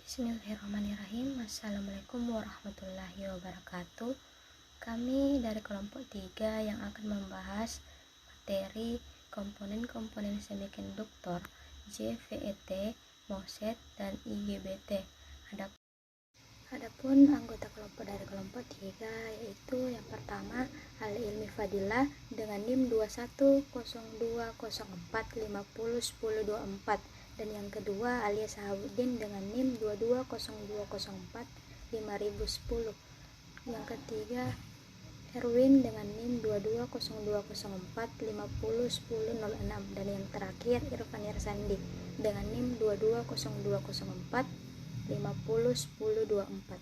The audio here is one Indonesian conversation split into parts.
Bismillahirrahmanirrahim. Assalamualaikum warahmatullahi wabarakatuh. Kami dari kelompok 3 yang akan membahas materi komponen-komponen semikonduktor JFET, MOSFET, dan IGBT. Adapun anggota kelompok dari kelompok 3 yaitu yang pertama Al-Ilmi Fadilah dengan NIM 210204501024, dan yang kedua Alia Sahabuddin dengan NIM 2202045010. Yang ketiga Erwin dengan NIM 220204501006, dan yang terakhir Irfan Irsandi dengan NIM 220204501024.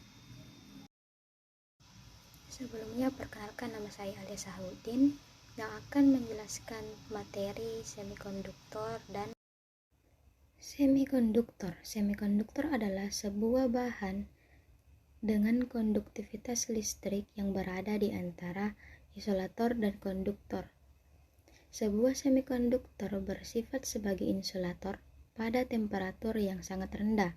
Sebelumnya perkenalkan, nama saya Alia Sahabuddin yang akan menjelaskan materi semikonduktor dan semikonduktor. Semikonduktor adalah sebuah bahan dengan konduktivitas listrik yang berada di antara isolator dan konduktor. Sebuah semikonduktor bersifat sebagai insulator pada temperatur yang sangat rendah,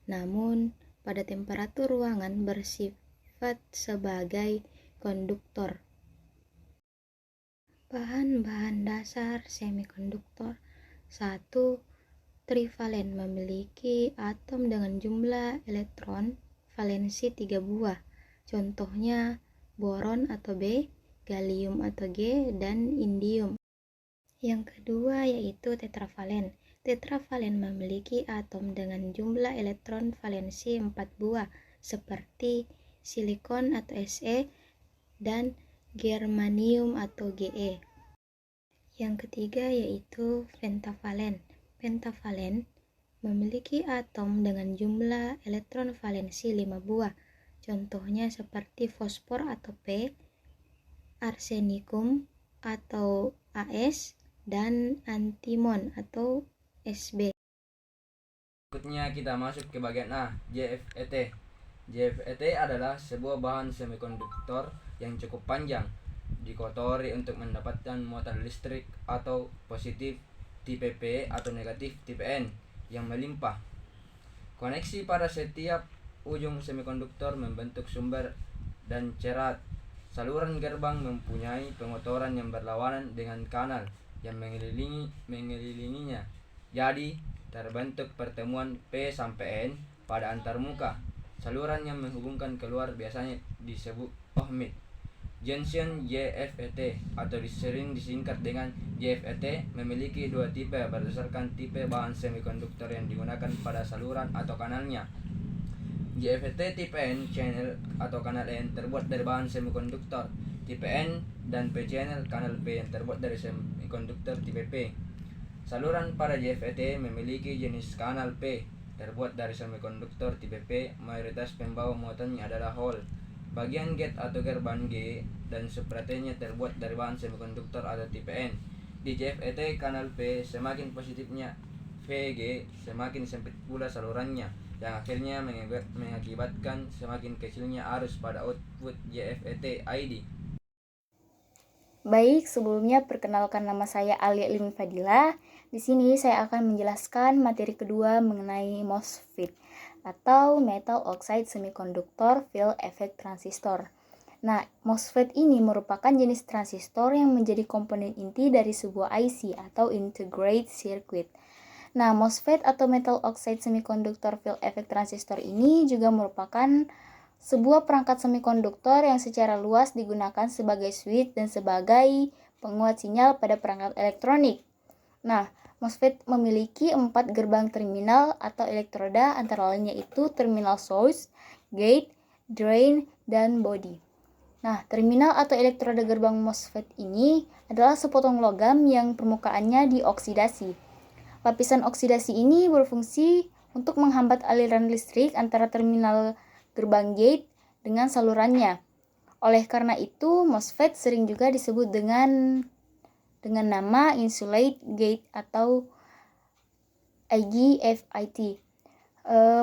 namun pada temperatur ruangan bersifat sebagai konduktor. Bahan-bahan dasar semikonduktor: 1. Trivalen, memiliki atom dengan jumlah elektron valensi 3 buah. Contohnya boron atau B, gallium atau G, dan indium. Yang kedua yaitu tetravalen. Tetravalen memiliki atom dengan jumlah elektron valensi 4 buah seperti silikon atau Se dan germanium atau Ge. Yang ketiga yaitu pentavalen. Pentavalen memiliki atom dengan jumlah elektron valensi 5 buah. Contohnya seperti fosfor atau P, arsenikum atau As, dan antimon atau Sb. Berikutnya kita masuk ke bagian A, JFET. JFET adalah sebuah bahan semikonduktor yang cukup panjang, dikotori untuk mendapatkan muatan listrik atau positif tipe P atau negatif tipe N yang melimpah. Koneksi pada setiap ujung semikonduktor membentuk sumber dan cerat. Saluran gerbang mempunyai pengotoran yang berlawanan dengan kanal yang mengelilinginya. Jadi, terbentuk pertemuan P sampai N pada antarmuka. Saluran yang menghubungkan keluar biasanya disebut ohmid. Junction JFET atau sering disingkat dengan JFET memiliki dua tipe berdasarkan tipe bahan semikonduktor yang digunakan pada saluran atau kanalnya. JFET tipe N channel atau kanal N terbuat dari bahan semikonduktor tipe N, dan P channel kanal P yang terbuat dari semikonduktor tipe P. Saluran pada JFET memiliki jenis kanal P terbuat dari semikonduktor tipe P. Mayoritas pembawa muatannya adalah hole. Bagian gate atau gerbang G dan subratenya terbuat dari bahan semikonduktor atau tipe N. Di JFET kanal P semakin positifnya Vg, semakin sempit pula salurannya, yang akhirnya mengakibatkan semakin kecilnya arus pada output JFET ID. Baik, sebelumnya perkenalkan, nama saya Al-Ilmi Fadilah. Di sini saya akan menjelaskan materi kedua mengenai MOSFET atau Metal Oxide Semiconductor Field Effect Transistor. Nah, MOSFET ini merupakan jenis transistor yang menjadi komponen inti dari sebuah IC atau Integrated Circuit. Nah, MOSFET atau Metal Oxide Semiconductor Field Effect Transistor ini juga merupakan sebuah perangkat semikonduktor yang secara luas digunakan sebagai switch dan sebagai penguat sinyal pada perangkat elektronik. Nah, MOSFET memiliki 4 gerbang terminal atau elektroda, antara lainnya itu terminal source, gate, drain, dan body. Nah, terminal atau elektroda gerbang MOSFET ini adalah sepotong logam yang permukaannya dioksidasi. Lapisan oksidasi ini berfungsi untuk menghambat aliran listrik antara terminal gerbang gate dengan salurannya. Oleh karena itu, MOSFET sering juga disebut dengan nama insulated gate atau IGFIT.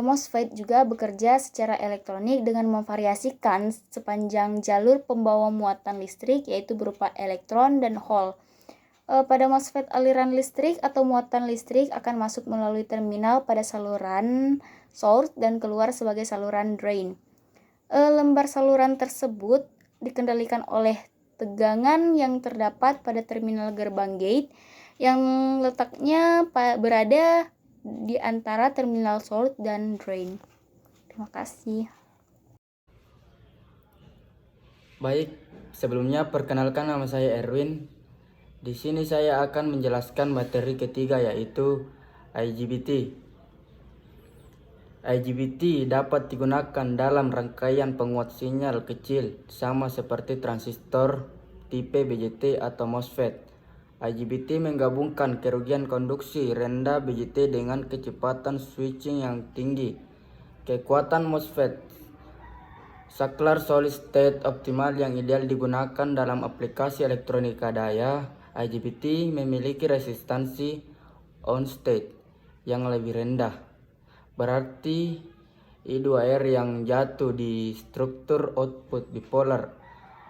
MOSFET juga bekerja secara elektronik dengan memvariasikan sepanjang jalur pembawa muatan listrik, yaitu berupa elektron dan hole. Pada MOSFET, aliran listrik atau muatan listrik akan masuk melalui terminal pada saluran source dan keluar sebagai saluran drain. Lembar saluran tersebut dikendalikan oleh tegangan yang terdapat pada terminal gerbang gate yang letaknya berada di antara terminal source dan drain. Terima kasih. Baik, sebelumnya perkenalkan nama saya Erwin. Di sini saya akan menjelaskan materi ketiga yaitu IGBT. IGBT dapat digunakan dalam rangkaian penguat sinyal kecil sama seperti transistor, tipe BJT atau MOSFET. IGBT menggabungkan kerugian konduksi rendah BJT dengan kecepatan switching yang tinggi. Kekuatan MOSFET saklar solid state optimal yang ideal digunakan dalam aplikasi elektronika daya. IGBT memiliki resistansi on state yang lebih rendah. Berarti I2R yang jatuh di struktur output bipolar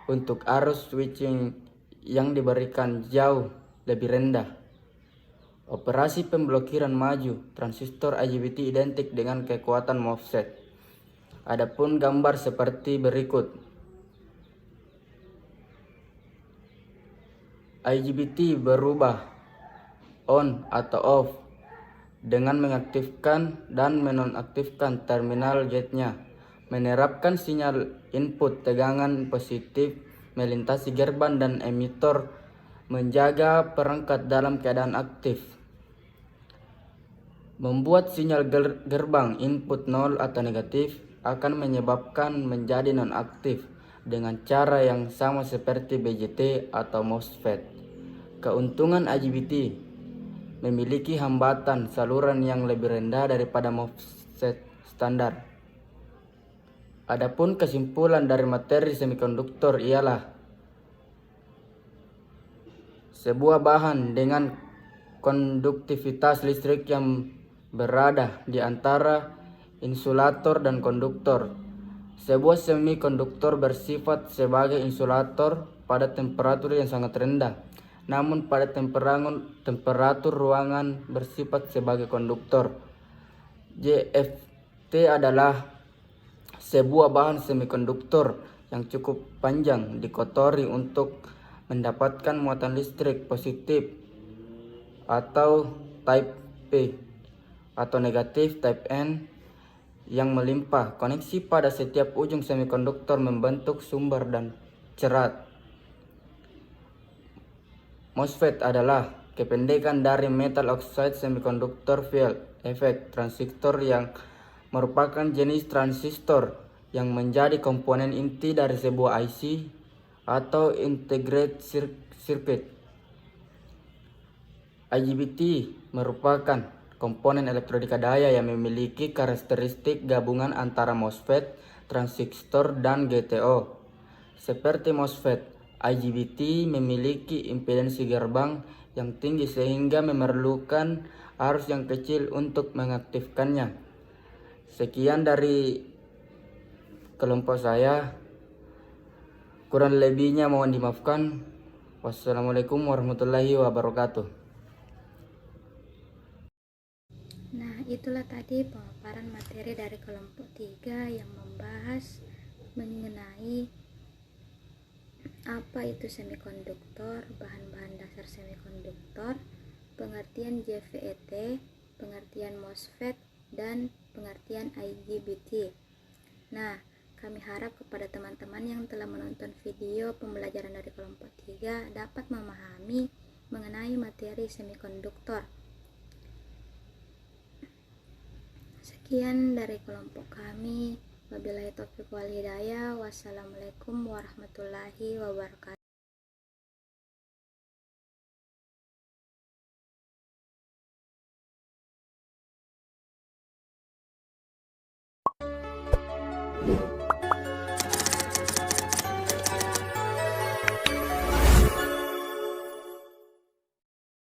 untuk arus switching yang diberikan jauh lebih rendah. Operasi pemblokiran maju transistor IGBT identik dengan kekuatan MOSFET. Adapun gambar seperti berikut. IGBT berubah on atau off dengan mengaktifkan dan menonaktifkan terminal gate-nya, menerapkan sinyal input tegangan positif melintasi gerbang dan emitor, menjaga perangkat dalam keadaan aktif, membuat sinyal gerbang input 0 atau negatif akan menyebabkan menjadi nonaktif dengan cara yang sama seperti BJT atau MOSFET. Keuntungan IGBT memiliki hambatan saluran yang lebih rendah daripada MOSFET standar. Adapun kesimpulan dari materi semikonduktor ialah sebuah bahan dengan konduktivitas listrik yang berada di antara insulator dan konduktor. Sebuah semikonduktor bersifat sebagai insulator pada temperatur yang sangat rendah, namun pada temperatur ruangan bersifat sebagai konduktor. JFT adalah sebuah bahan semikonduktor yang cukup panjang dikotori untuk mendapatkan muatan listrik positif atau type P atau negatif type N yang melimpah. Koneksi pada setiap ujung semikonduktor membentuk sumber dan cerat. MOSFET adalah kependekan dari metal oxide semiconductor field effect transistor yang merupakan jenis transistor yang menjadi komponen inti dari sebuah IC atau integrated circuit. IGBT merupakan komponen elektronika daya yang memiliki karakteristik gabungan antara MOSFET, transistor, dan GTO. Seperti MOSFET, IGBT memiliki impedansi gerbang yang tinggi sehingga memerlukan arus yang kecil untuk mengaktifkannya. Sekian dari kelompok saya. Kurang lebihnya mohon dimaafkan. Wassalamualaikum warahmatullahi wabarakatuh. Nah, itulah tadi pemaparan materi dari kelompok 3 yang membahas mengenai apa itu semikonduktor, bahan-bahan dasar semikonduktor, pengertian JFET, pengertian MOSFET, dan pengertian IGBT. Nah, kami harap kepada teman-teman yang telah menonton video pembelajaran dari kelompok 3 dapat memahami mengenai materi semikonduktor. Sekian dari kelompok kami. Wabillahi taufiq wal hidayah. Wassalamualaikum warahmatullahi wabarakatuh.